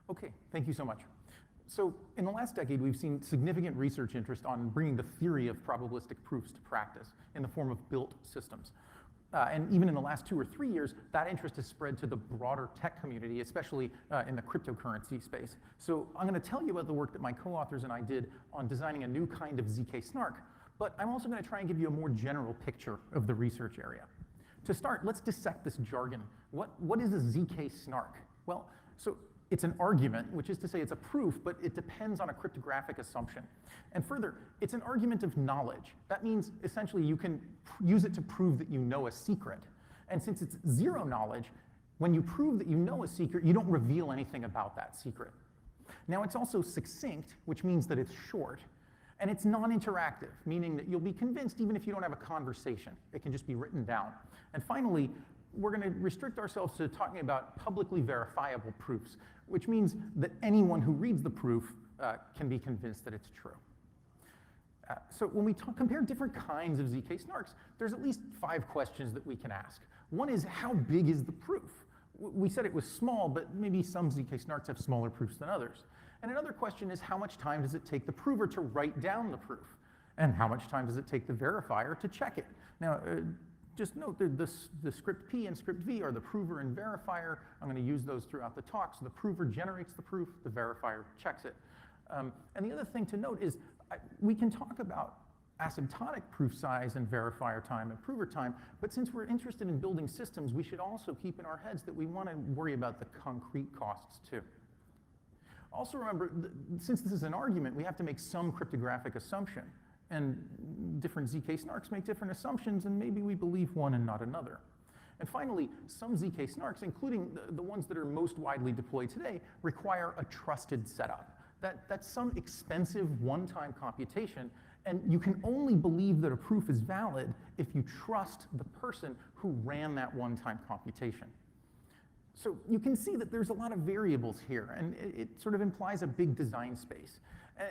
Okay, thank you so much. So in the last decade, we've seen significant research interest on bringing the theory of probabilistic proofs to practice in the form of built systems. And even in the last 2 or 3 years, that interest has spread to the broader tech community, especially in the cryptocurrency space. So I'm going to tell you about the work that my co-authors and I did on designing a new kind of zkSNARK, but I'm also going to try and give you a more general picture of the research area. To start, let's dissect this jargon. What is a zkSNARK? Well, so it's an argument, which is to say it's a proof, but it depends on a cryptographic assumption. And further, it's an argument of knowledge. That means essentially you can use it to prove that you know a secret. And since it's zero knowledge, when you prove that you know a secret, you don't reveal anything about that secret. Now, it's also succinct, which means that it's short. And it's non-interactive, meaning that you'll be convinced even if you don't have a conversation. It can just be written down. And finally, we're going to restrict ourselves to talking about publicly verifiable proofs, which means that anyone who reads the proof can be convinced that it's true. So when we compare different kinds of zkSNARKs, there's at least 5 questions that we can ask. One is, how big is the proof? We said it was small, but maybe some zkSNARKs have smaller proofs than others. And another question is, how much time does it take the prover to write down the proof? And how much time does it take the verifier to check it? Now, just note that the script P and script V are the prover and verifier. I'm going to use those throughout the talk. So the prover generates the proof, the verifier checks it. And the other thing to note is we can talk about asymptotic proof size and verifier time and prover time, but since we're interested in building systems, we should also keep in our heads that we want to worry about the concrete costs too. Also remember, since this is an argument, we have to make some cryptographic assumption. And different zkSNARKs make different assumptions, and maybe we believe one and not another. And finally, some zkSNARKs, including the ones that are most widely deployed today, require a trusted setup. That's some expensive one-time computation, and you can only believe that a proof is valid if you trust the person who ran that one-time computation. So you can see that there's a lot of variables here, and it sort of implies a big design space.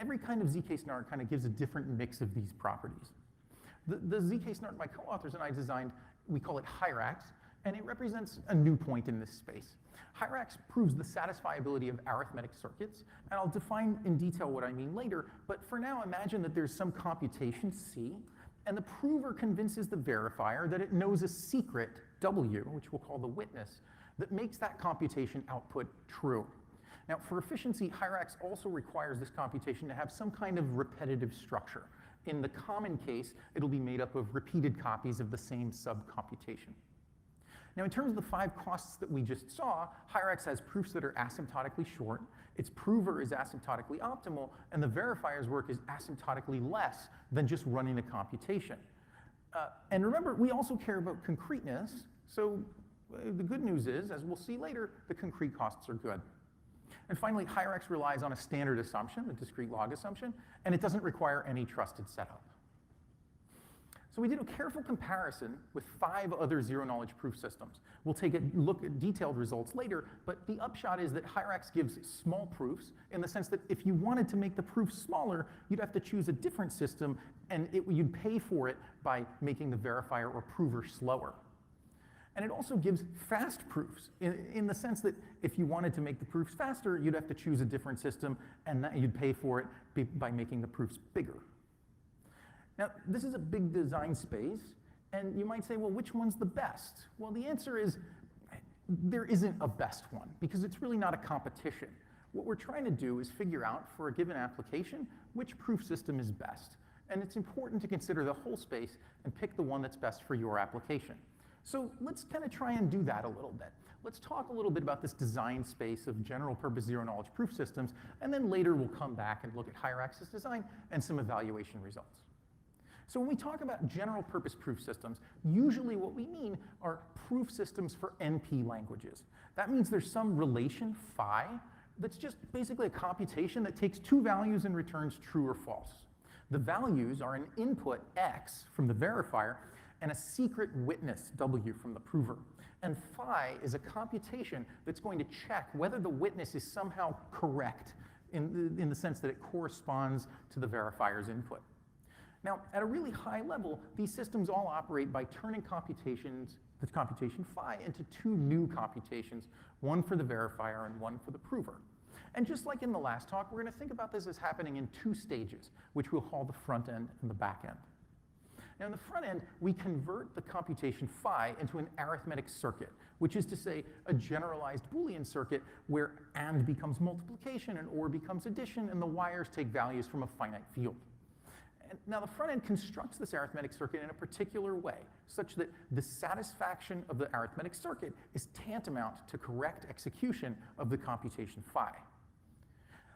Every kind of zkSNARK kind of gives a different mix of these properties. The zkSNARK my co-authors and I designed, we call it Hyrax, and it represents a new point in this space. Hyrax proves the satisfiability of arithmetic circuits, and I'll define in detail what I mean later, but for now imagine that there's some computation C, and the prover convinces the verifier that it knows a secret, W, which we'll call the witness, that makes that computation output true. Now, for efficiency, Hyrax also requires this computation to have some kind of repetitive structure. In the common case, it'll be made up of repeated copies of the same sub-computation. Now, in terms of the 5 costs that we just saw, Hyrax has proofs that are asymptotically short, its prover is asymptotically optimal, and the verifier's work is asymptotically less than just running the computation. And remember, we also care about concreteness, so the good news is, as we'll see later, the concrete costs are good. And finally, Hyrax relies on a standard assumption, a discrete log assumption, and it doesn't require any trusted setup. So we did a careful comparison with 5 other zero-knowledge proof systems. We'll take a look at detailed results later, but the upshot is that Hyrax gives small proofs in the sense that if you wanted to make the proof smaller, you'd have to choose a different system, and you'd pay for it by making the verifier or prover slower. And it also gives fast proofs in the sense that if you wanted to make the proofs faster, you'd have to choose a different system, and you'd pay for it by making the proofs bigger. Now, this is a big design space, and you might say, well, which one's the best? Well, the answer is there isn't a best one, because it's really not a competition. What we're trying to do is figure out, for a given application, which proof system is best. And it's important to consider the whole space and pick the one that's best for your application. So let's kind of try and do that a little bit. Let's talk a little bit about this design space of general purpose zero-knowledge proof systems, and then later we'll come back and look at Hyrax's design and some evaluation results. So when we talk about general purpose proof systems, usually what we mean are proof systems for NP languages. That means there's some relation phi that's just basically a computation that takes 2 values and returns true or false. The values are an input x from the verifier and a secret witness, W, from the prover. And phi is a computation that's going to check whether the witness is somehow correct in the sense that it corresponds to the verifier's input. Now, at a really high level, these systems all operate by turning the computation phi into 2 new computations, one for the verifier and one for the prover. And just like in the last talk, we're going to think about this as happening in two stages, which we'll call the front end and the back end. Now, in the front end, we convert the computation phi into an arithmetic circuit, which is to say a generalized Boolean circuit where and becomes multiplication and or becomes addition, and the wires take values from a finite field. And now, the front end constructs this arithmetic circuit in a particular way, such that the satisfaction of the arithmetic circuit is tantamount to correct execution of the computation phi.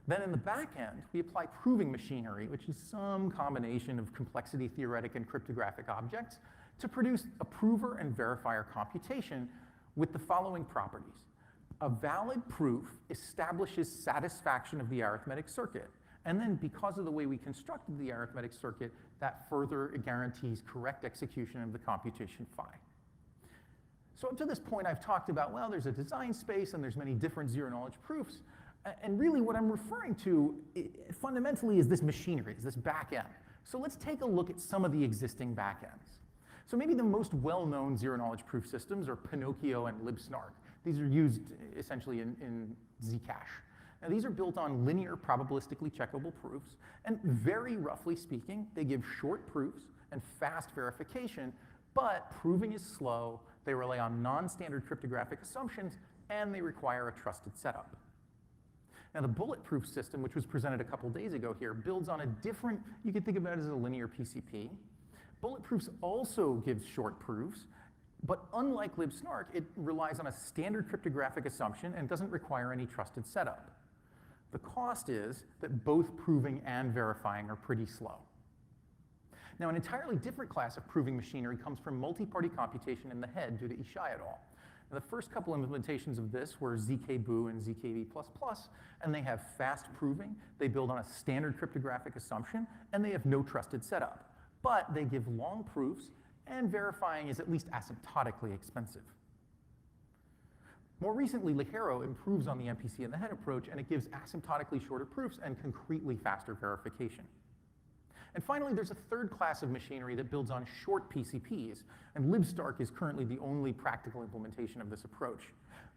Then in the back end, we apply proving machinery, which is some combination of complexity theoretic and cryptographic objects, to produce a prover and verifier computation with the following properties. A valid proof establishes satisfaction of the arithmetic circuit, and then because of the way we constructed the arithmetic circuit, that further guarantees correct execution of the computation phi. So up to this point, I've talked about, well, there's a design space and there's many different zero-knowledge proofs. And really what I'm referring to fundamentally is this machinery, is this back end. So let's take a look at some of the existing back ends. So maybe the most well-known zero-knowledge proof systems are Pinocchio and libsnark. These are used essentially in zcash. Now these are built on linear probabilistically checkable proofs, and very roughly speaking, they give short proofs and fast verification, but proving is slow, they rely on non-standard cryptographic assumptions, and they require a trusted setup. Now the bulletproof system, which was presented a couple days ago here, builds on a different, you could think of it as a linear PCP. Bulletproofs also gives short proofs, but unlike libsnark, it relies on a standard cryptographic assumption and doesn't require any trusted setup. The cost is that both proving and verifying are pretty slow. Now an entirely different class of proving machinery comes from multi-party computation in the head due to Ishai et al. Now, the first couple implementations of this were zkBoo and zkV++, and they have fast proving, they build on a standard cryptographic assumption, and they have no trusted setup. But they give long proofs, and verifying is at least asymptotically expensive. More recently, Ligero improves on the MPC in the head approach, and it gives asymptotically shorter proofs and concretely faster verification. And finally, there's a third class of machinery that builds on short PCPs, and libsnark is currently the only practical implementation of this approach.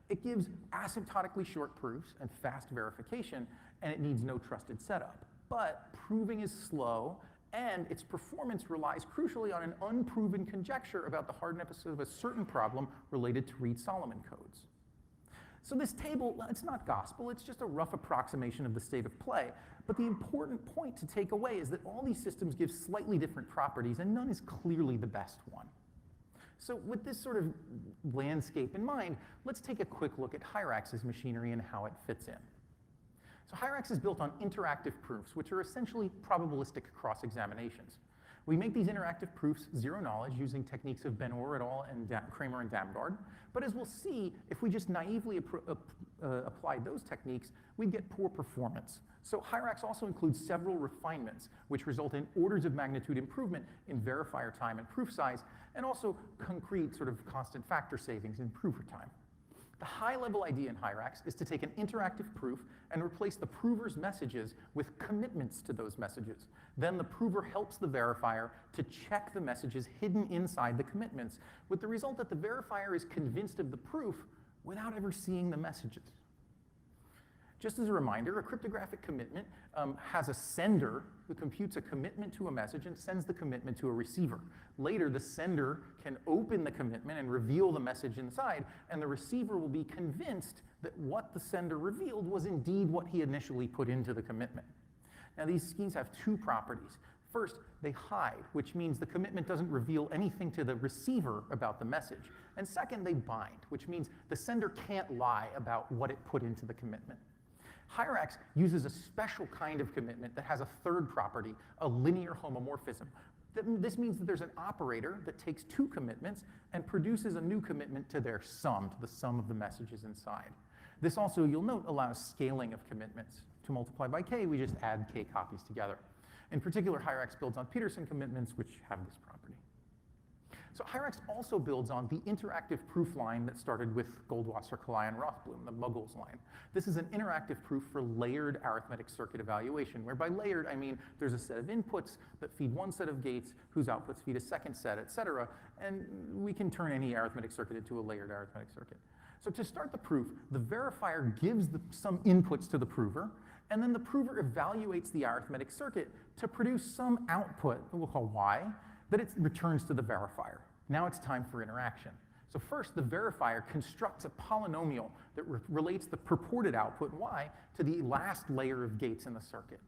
It gives asymptotically short proofs and fast verification, and it needs no trusted setup. But proving is slow, and its performance relies crucially on an unproven conjecture about the hardness of a certain problem related to Reed-Solomon codes. So this table, it's not gospel, it's just a rough approximation of the state of play. But the important point to take away is that all these systems give slightly different properties, and none is clearly the best one. So with this sort of landscape in mind, let's take a quick look at Hyrax's machinery and how it fits in. So Hyrax is built on interactive proofs, which are essentially probabilistic cross-examinations. We make these interactive proofs zero knowledge using techniques of Ben-Or et al. And Kramer and Damgard. But as we'll see, if we just naively apply those techniques, we get poor performance. So Hyrax also includes several refinements, which result in orders of magnitude improvement in verifier time and proof size, and also concrete sort of constant factor savings in prover time. The high-level idea in Hyrax is to take an interactive proof and replace the prover's messages with commitments to those messages. Then the prover helps the verifier to check the messages hidden inside the commitments, with the result that the verifier is convinced of the proof without ever seeing the messages. Just as a reminder, a cryptographic commitment has a sender who computes a commitment to a message and sends the commitment to a receiver. Later, the sender can open the commitment and reveal the message inside, and the receiver will be convinced that what the sender revealed was indeed what he initially put into the commitment. Now, these schemes have two properties. First, they hide, which means the commitment doesn't reveal anything to the receiver about the message. And second, they bind, which means the sender can't lie about what it put into the commitment. Hyrax uses a special kind of commitment that has a third property, a linear homomorphism. This means that there's an operator that takes two commitments and produces a new commitment to their sum, to the sum of the messages inside. This also, you'll note, allows scaling of commitments. To multiply by k, we just add k copies together. In particular, Hyrax builds on Peterson commitments, which have this property. So Hyrax also builds on the interactive proof line that started with Goldwasser, Kalai, and Rothblum, the Muggles line. This is an interactive proof for layered arithmetic circuit evaluation, where by layered I mean there's a set of inputs that feed one set of gates, whose outputs feed a second set, et cetera, and we can turn any arithmetic circuit into a layered arithmetic circuit. So to start the proof, the verifier gives some inputs to the prover, and then the prover evaluates the arithmetic circuit to produce some output that we'll call y, that it returns to the verifier. Now it's time for interaction. So first, the verifier constructs a polynomial that relates the purported output y to the last layer of gates in the circuit.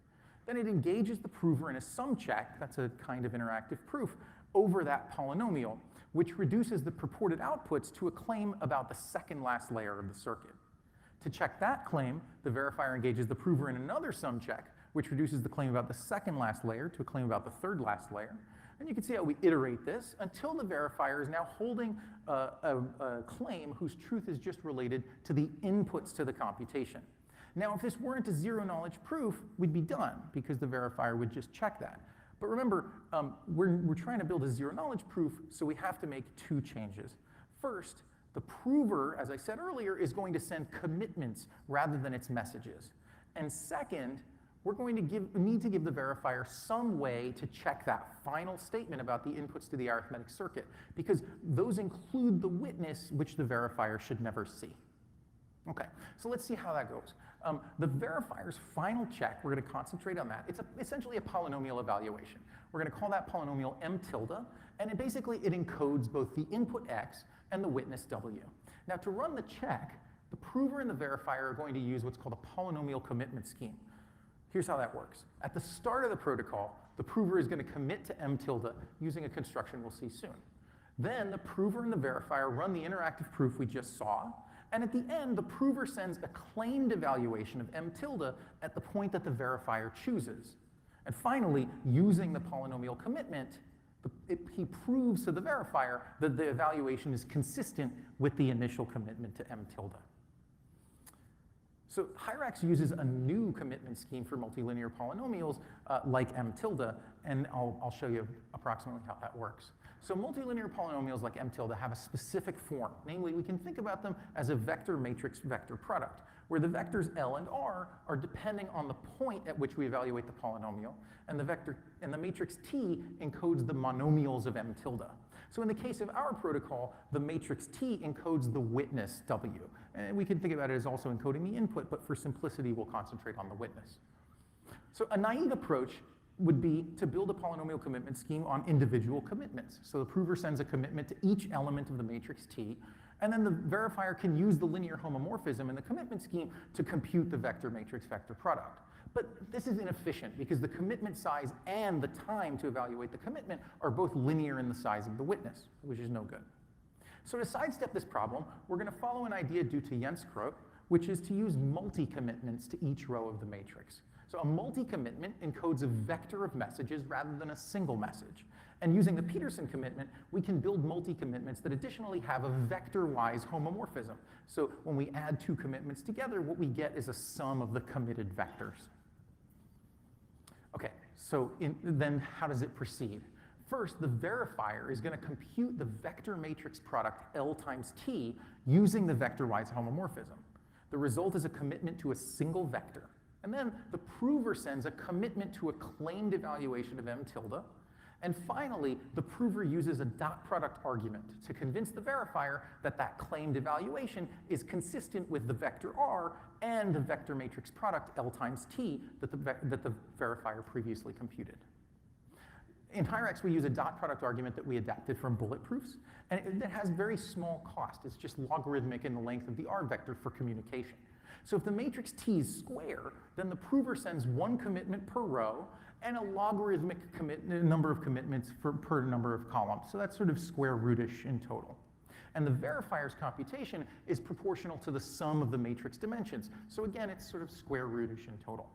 Then it engages the prover in a sum check, that's a kind of interactive proof, over that polynomial, which reduces the purported outputs to a claim about the second last layer of the circuit. To check that claim, the verifier engages the prover in another sum check, which reduces the claim about the second last layer to a claim about the third last layer. And you can see how we iterate this until the verifier is now holding a claim whose truth is just related to the inputs to the computation. Now, if this weren't a zero-knowledge proof, we'd be done, because the verifier would just check that. But remember, we're trying to build a zero-knowledge proof, so we have to make two changes. First, the prover, as I said earlier, is going to send commitments rather than its messages. And second, we're going to need to give the verifier some way to check that final statement about the inputs to the arithmetic circuit, because those include the witness, which the verifier should never see. Okay, so let's see how that goes. The verifier's final check, we're going to concentrate on that. It's essentially a polynomial evaluation. We're going to call that polynomial m tilde, and it encodes both the input x and the witness w. Now, to run the check, the prover and the verifier are going to use what's called a polynomial commitment scheme. Here's how that works. At the start of the protocol, the prover is going to commit to m tilde using a construction we'll see soon. Then the prover and the verifier run the interactive proof we just saw, and at the end, the prover sends a claimed evaluation of m tilde at the point that the verifier chooses. And finally, using the polynomial commitment, he proves to the verifier that the evaluation is consistent with the initial commitment to m tilde. So Hyrax uses a new commitment scheme for multilinear polynomials like m tilde, and I'll show you approximately how that works. So multilinear polynomials like m tilde have a specific form. Namely, we can think about them as a vector matrix vector product, where the vectors L and R are depending on the point at which we evaluate the polynomial, and the matrix T encodes the monomials of m tilde. So in the case of our protocol, the matrix T encodes the witness W. And we can think about it as also encoding the input, but for simplicity, we'll concentrate on the witness. So a naive approach would be to build a polynomial commitment scheme on individual commitments. So the prover sends a commitment to each element of the matrix T, and then the verifier can use the linear homomorphism in the commitment scheme to compute the vector matrix vector product. But this is inefficient because the commitment size and the time to evaluate the commitment are both linear in the size of the witness, which is no good. So to sidestep this problem, we're going to follow an idea due to Jens Kroot, which is to use multi-commitments to each row of the matrix. So a multi-commitment encodes a vector of messages rather than a single message. And using the Peterson commitment, we can build multi-commitments that additionally have a vector-wise homomorphism. So when we add two commitments together, what we get is a sum of the committed vectors. Okay, so then how does it proceed? First, the verifier is going to compute the vector matrix product L times T using the vector-wise homomorphism. The result is a commitment to a single vector. And then the prover sends a commitment to a claimed evaluation of m tilde. And finally, the prover uses a dot product argument to convince the verifier that that claimed evaluation is consistent with the vector R and the vector matrix product L times T that the verifier previously computed. In Hyrax, we use a dot product argument that we adapted from bullet proofs, and it has very small cost. It's just logarithmic in the length of the R vector for communication. So if the matrix T is square, then the prover sends one commitment per row and a logarithmic number of commitments per number of columns. So that's sort of square rootish in total. And the verifier's computation is proportional to the sum of the matrix dimensions. So again, it's sort of square rootish in total.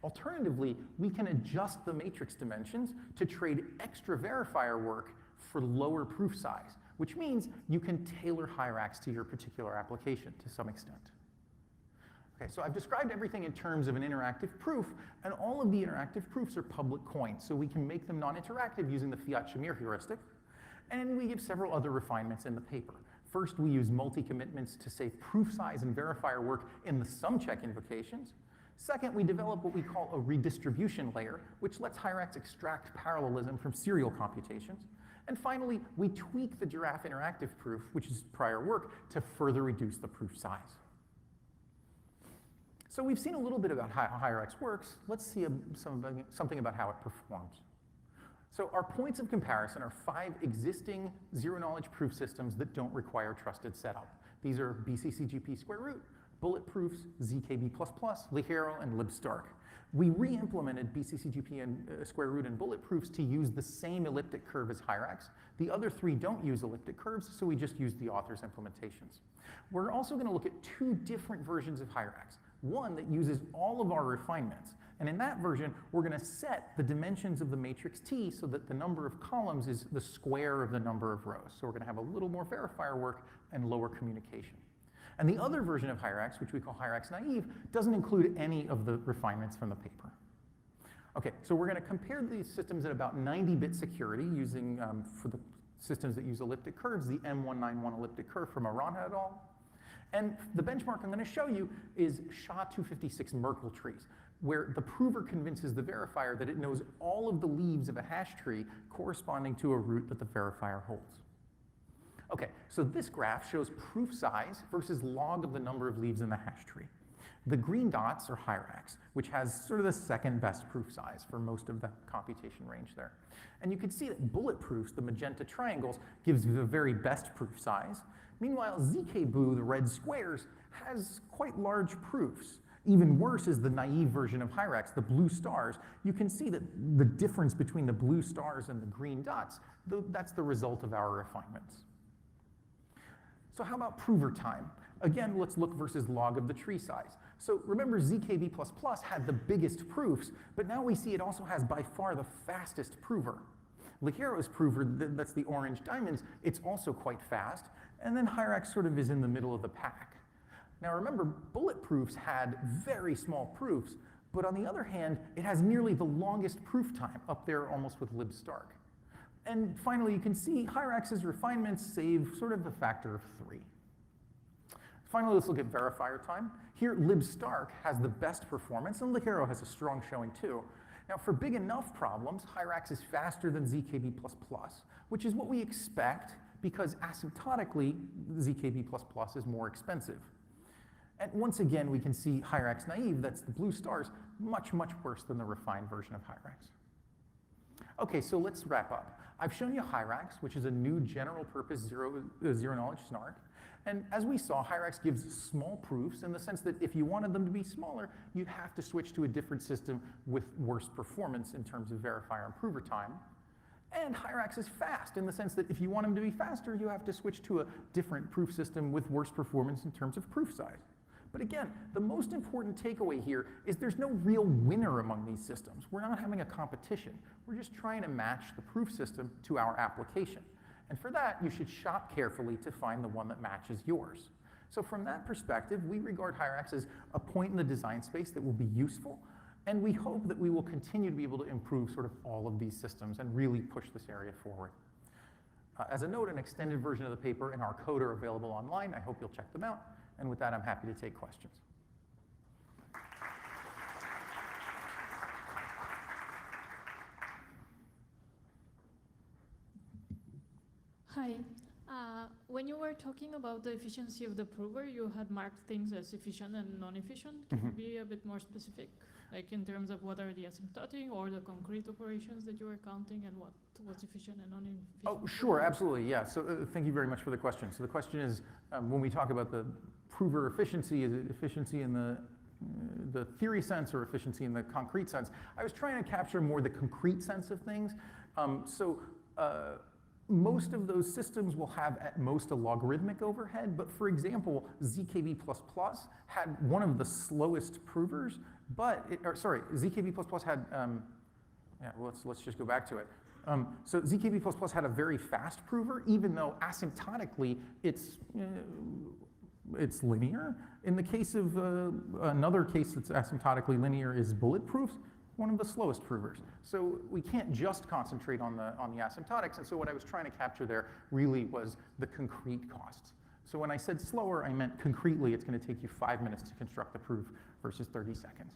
Alternatively, we can adjust the matrix dimensions to trade extra verifier work for lower proof size, which means you can tailor Hyrax to your particular application to some extent. Okay, so I've described everything in terms of an interactive proof, and all of the interactive proofs are public coins, so we can make them non-interactive using the Fiat-Shamir heuristic, and we give several other refinements in the paper. First, we use multi-commitments to save proof size and verifier work in the sum check invocations. Second, we develop what we call a redistribution layer, which lets Hyrax extract parallelism from serial computations. And finally, we tweak the giraffe interactive proof, which is prior work, to further reduce the proof size. So we've seen a little bit about how HIREX works. Let's see something about how it performs. So our points of comparison are 5 existing zero-knowledge proof systems that don't require trusted setup. These are BCCGP square root, bulletproofs, zkB++, Ligero, and libstark. We re-implemented BCCGP and square root and bulletproofs to use the same elliptic curve as HIREX. The other 3 don't use elliptic curves, so we just use the author's implementations. We're also going to look at 2 different versions of HIREX. One that uses all of our refinements. And in that version, we're going to set the dimensions of the matrix T so that the number of columns is the square of the number of rows. So we're going to have a little more verifier work and lower communication. And the other version of HIREX, which we call HIREX naive, doesn't include any of the refinements from the paper. Okay, so we're going to compare these systems at about 90-bit security using, for the systems that use elliptic curves, the M191 elliptic curve from Arana et al. And the benchmark I'm going to show you is SHA-256 Merkle trees, where the prover convinces the verifier that it knows all of the leaves of a hash tree corresponding to a root that the verifier holds. Okay, so this graph shows proof size versus log of the number of leaves in the hash tree. The green dots are HIREX, which has sort of the second best proof size for most of the computation range there. And you can see that bulletproofs, the magenta triangles, gives you the very best proof size. Meanwhile, zkBoo, the red squares, has quite large proofs. Even worse is the naive version of HIREX, the blue stars. You can see that the difference between the blue stars and the green dots, that's the result of our refinements. So how about prover time? Again, let's look versus log of the tree size. So remember, zkB++ had the biggest proofs, but now we see it also has by far the fastest prover. Ligero's prover, that's the orange diamonds, it's also quite fast, and then HIREX sort of is in the middle of the pack. Now remember, bulletproofs had very small proofs, but on the other hand, it has nearly the longest proof time, up there almost with libstark. And finally, you can see HIREX's refinements save sort of a factor of 3. Finally, let's look at verifier time. Here, libstark has the best performance, and Ligero has a strong showing too. Now, for big enough problems, HIREX is faster than zkB++, which is what we expect because asymptotically, zkB++ is more expensive. And once again, we can see HIREX naive, that's the blue stars, much, much worse than the refined version of HIREX. Okay, so let's wrap up. I've shown you HIREX, which is a new general purpose zero-knowledge SNARK. And as we saw, HIREX gives small proofs in the sense that if you wanted them to be smaller, you'd have to switch to a different system with worse performance in terms of verifier and prover time. And HIREX is fast in the sense that if you want them to be faster, you have to switch to a different proof system with worse performance in terms of proof size. But again, the most important takeaway here is there's no real winner among these systems. We're not having a competition. We're just trying to match the proof system to our application. And for that, you should shop carefully to find the one that matches yours. So from that perspective, we regard HIREX as a point in the design space that will be useful, and we hope that we will continue to be able to improve sort of all of these systems and really push this area forward. As a note, an extended version of the paper and our code are available online. I hope you'll check them out. And with that, I'm happy to take questions. Hi. When you were talking about the efficiency of the prover, you had marked things as efficient and non-efficient. Can you be a bit more specific, like in terms of what are the asymptotic or the concrete operations that you were counting and what was efficient and non-efficient? Oh, sure, absolutely, yeah. So thank you very much for the question. So the question is, when we talk about the prover efficiency, is it efficiency in the theory sense or efficiency in the concrete sense? I was trying to capture more the concrete sense of things. Most of those systems will have at most a logarithmic overhead, but for example, zkB++ had one of the slowest provers, but, zkB++ had, let's just go back to it. So zkB++ had a very fast prover, even though asymptotically it's linear. In the case of another case that's asymptotically linear is bulletproofs, one of the slowest provers. So we can't just concentrate on the asymptotics, and so what I was trying to capture there really was the concrete costs. So when I said slower, I meant concretely it's going to take you 5 minutes to construct the proof versus 30 seconds.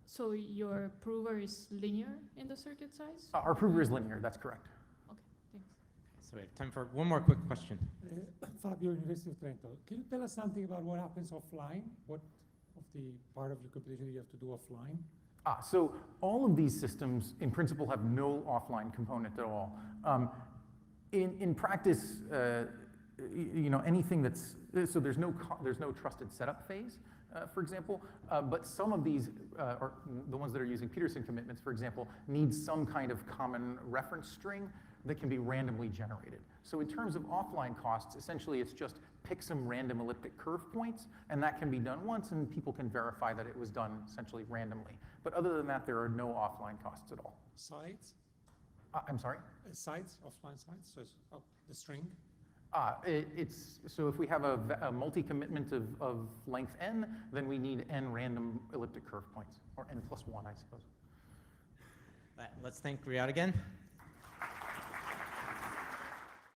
So your prover is linear in the circuit size? Our prover is linear, that's correct. So we have time for one more quick question. Fabio, University of Trento. Can you tell us something about what happens offline? What of the part of your computation you have to do offline? So all of these systems, in principle, have no offline component at all. In practice, anything that's so there's no trusted setup phase, for example. But some of these, or the ones that are using Peterson commitments, for example, need some kind of common reference string that can be randomly generated. So in terms of offline costs, essentially it's just pick some random elliptic curve points, and that can be done once, and people can verify that it was done essentially randomly. But other than that, there are no offline costs at all. Sites? I'm sorry? Sites, offline sites, so it's the string? So if we have a multi-commitment of length n, then we need n random elliptic curve points, or n plus 1, I suppose. Let's thank Riyad again.